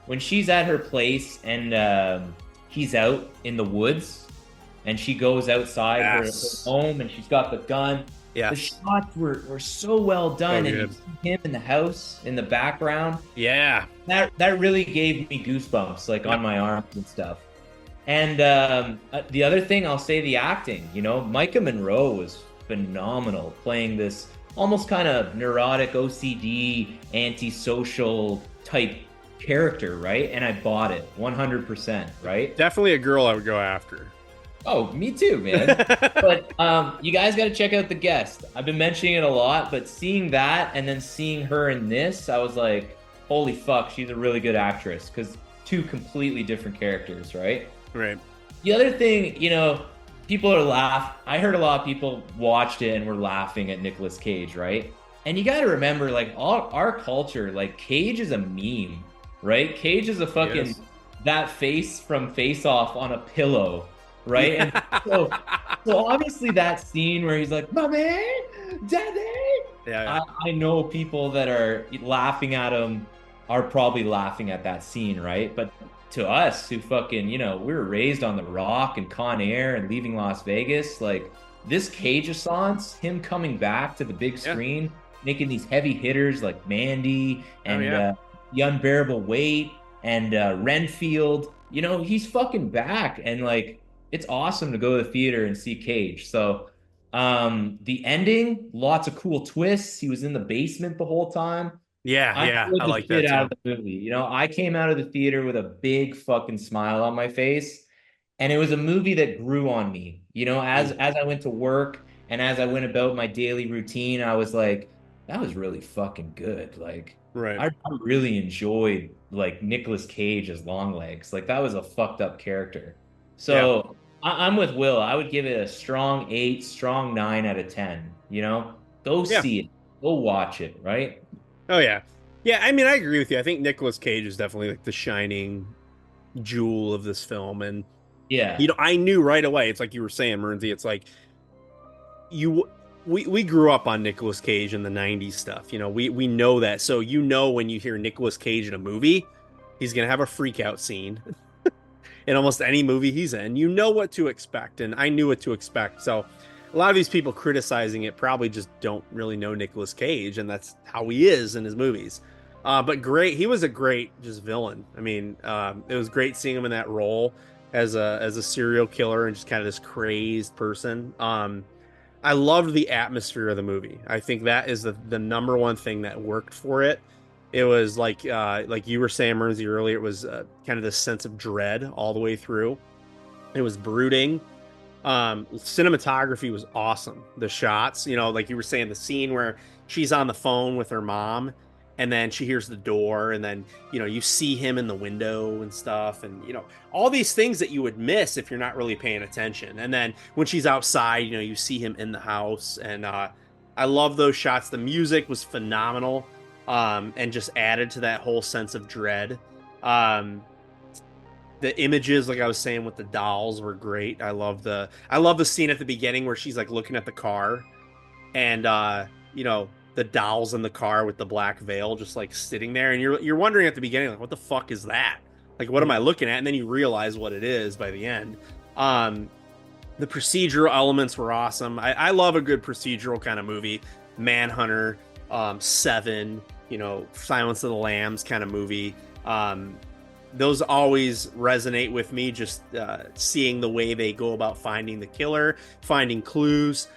when she's at her place and he's out in the woods and she goes outside her home and she's got the gun. Yeah. The shots were so well done. And you see him in the house in the background. Yeah. That really gave me goosebumps, like on my arms and stuff. And the other thing, I'll say the acting. Micah Monroe was phenomenal playing this almost kind of neurotic, OCD, antisocial type character, right? And I bought it 100%, right? Definitely a girl I would go after. Oh, me too, man. But you guys got to check out The Guest. I've been mentioning it a lot, but seeing that and then seeing her in this, I was like, holy fuck, she's a really good actress, because two completely different characters, right? Right. The other thing, people are I heard a lot of people watched it and were laughing at Nicolas Cage, right? And you got to remember, like, our culture, like, Cage is a meme, right? Cage is a fucking, that face from Face Off on a pillow, right? And so obviously that scene where he's like, mommy, daddy. Yeah. I know people that are laughing at him are probably laughing at that scene, right? But to us who fucking, we were raised on The Rock and Con Air and Leaving Las Vegas, like, this Cage-assance, him coming back to the big screen, making these heavy hitters like Mandy and The Unbearable Weight and Renfield, you know, he's fucking back, and like it's awesome to go to the theater and see Cage. So the ending, lots of cool twists. He was in the basement the whole time. Yeah, I yeah, enjoyed I the like shit that out of too. the movie. You know, I came out of the theater with a big fucking smile on my face, and it was a movie that grew on me. You know, as I went to work and as I went about my daily routine, I was like, that was really fucking good. Like, Right. I really enjoyed like Nicolas Cage as Longlegs. Like, that was a fucked up character. Yeah. So I'm with Will. I would give it a strong 8, strong 9 out of 10. You know, go Yeah. see it, go watch it, right? Oh yeah. Yeah, I mean, I agree with you. I think Nicolas Cage is definitely like the shining jewel of this film. And, Yeah. you know, I knew right away, it's like you were saying, Murnsey, it's like we grew up on Nicolas Cage and the 90s stuff. You know, we know that. So, you know, when you hear Nicolas Cage in a movie, he's going to have a freak out scene in almost any movie he's in. You know what to expect. And I knew what to expect. So, a lot of these people criticizing it probably just don't really know Nicolas Cage, and that's how he is in his movies. But great, he was a great just villain. I mean, it was great seeing him in that role as a serial killer and just kind of this crazed person. I loved the atmosphere of the movie. I think that is the number one thing that worked for it. It was like you were saying, Mernsey, earlier, it was kind of this sense of dread all the way through. It was brooding. Cinematography was awesome. The shots, you know, like you were saying, the scene where she's on the phone with her mom and then she hears the door and then, you know, you see him in the window and stuff, and, you know, all these things that you would miss if you're not really paying attention. And then when she's outside, you know, you see him in the house, and I love those shots. The music was phenomenal, and just added to that whole sense of dread. The images, like I was saying, with the dolls were great. I love the scene at the beginning where she's like looking at the car, and you know, the dolls in the car with the black veil just like sitting there, and you're wondering at the beginning, like, what the fuck is that? Like, what am I looking at? And then you realize what it is by the end. The procedural elements were awesome. I love a good procedural kind of movie. Manhunter, Seven, you know, Silence of the Lambs kind of movie. Those always resonate with me, just seeing the way they go about finding the killer, finding clues.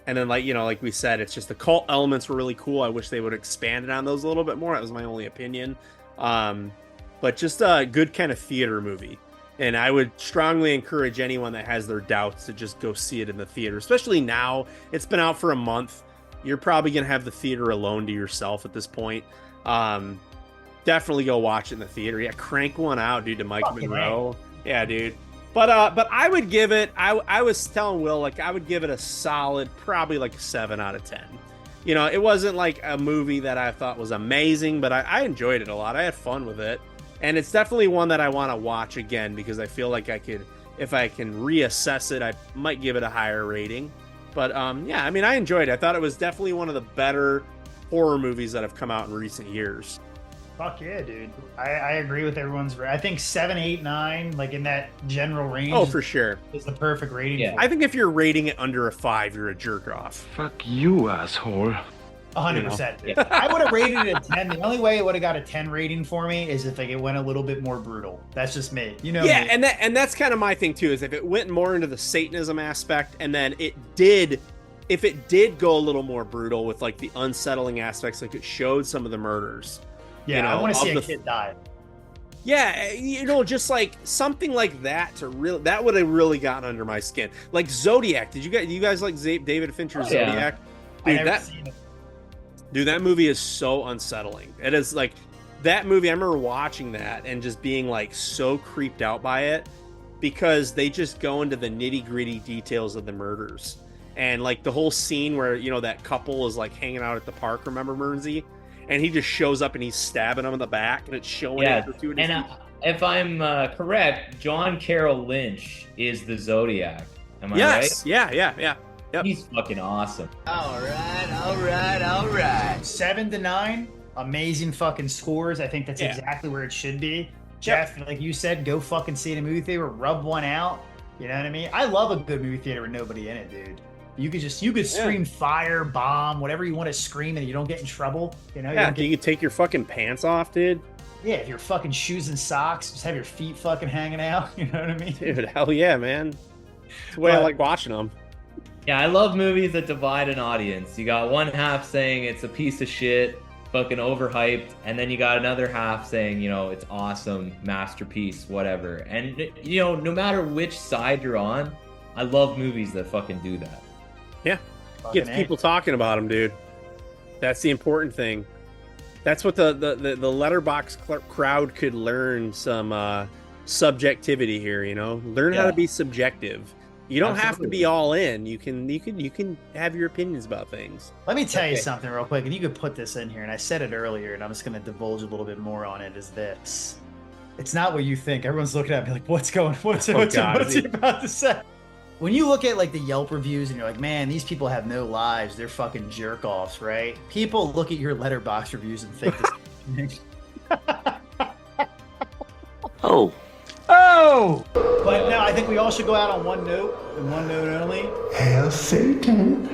And then, like, you know, like we said, it's just the cult elements were really cool. I wish they would have expanded on those a little bit more. That was my only opinion. But just a good kind of theater movie. And I would strongly encourage anyone that has their doubts to just go see it in the theater, especially now. It's been out for a month. You're probably going to have the theater alone to yourself at this point. Definitely go watch it in the theater. Yeah, crank one out, dude, to Mike Monroe. Yeah, dude. But I would give it, I was telling Will, like, I would give it a solid, probably like a 7 out of 10. You know, it wasn't like a movie that I thought was amazing, but I enjoyed it a lot. I had fun with it. And it's definitely one that I want to watch again, because I feel like I could, if I can reassess it, I might give it a higher rating. But yeah, I mean, I enjoyed it. I thought it was definitely one of the better horror movies that have come out in recent years. Fuck yeah, dude. I agree with everyone's. I think 7, 8, 9, like in that general range. Oh, for sure. Is the perfect rating. Yeah. I think if you're rating it under a 5, you're a jerk off. Fuck you, asshole. 100%. I would have rated it a 10. The only way it would have got a 10 rating for me is if like it went a little bit more brutal. That's just me. You know. Yeah, me. and that's kind of my thing too, is if it went more into the Satanism aspect, and then if it did go a little more brutal with like the unsettling aspects, like it showed some of the murders. Yeah, you know, I want to see a kid die. Yeah, you know, just like something like that that would have really gotten under my skin. Like Zodiac. Do you guys like David Fincher's Zodiac? Dude, I never seen it. Dude, that movie is so unsettling. It is like that movie. I remember watching that and just being like so creeped out by it, because they just go into the nitty-gritty details of the murders. And like the whole scene where, you know, that couple is like hanging out at the park, remember, Mernsey? And he just shows up and he's stabbing them in the back, and it's showing it. And if I'm correct, John Carroll Lynch is the Zodiac. Am I right? Yeah. Yep. He's fucking awesome. All right. 7 to 9, amazing fucking scores. I think that's exactly where it should be. Jeff, like you said, go fucking see it in a movie theater, rub one out. You know what I mean? I love a good movie theater with nobody in it, dude. You could scream fire, bomb, whatever you want to scream, and you don't get in trouble. You know? Yeah, you could take your fucking pants off, dude. Yeah, if you're fucking shoes and socks, just have your feet fucking hanging out. You know what I mean? Dude, hell yeah, man. It's the way I like watching them. Yeah, I love movies that divide an audience. You got one half saying it's a piece of shit, fucking overhyped, and then you got another half saying, it's awesome, masterpiece, whatever. And, no matter which side you're on, I love movies that fucking do that. Yeah. Gets people talking about them, dude. That's the important thing. That's what the letterbox crowd could learn some subjectivity here, Learn how to be subjective. You don't have to be all in. You can have your opinions about things. Let me tell you something real quick, and you could put this in here, and I said it earlier, and I'm just going to divulge a little bit more on it, is this. It's not what you think. Everyone's looking at me like, what's he about to say? When you look at like the Yelp reviews and you're like, man, these people have no lives. They're fucking jerk-offs, right? People look at your letterbox reviews and think this. Oh. Oh! But now I think we all should go out on one note, and one note only. Hail Satan.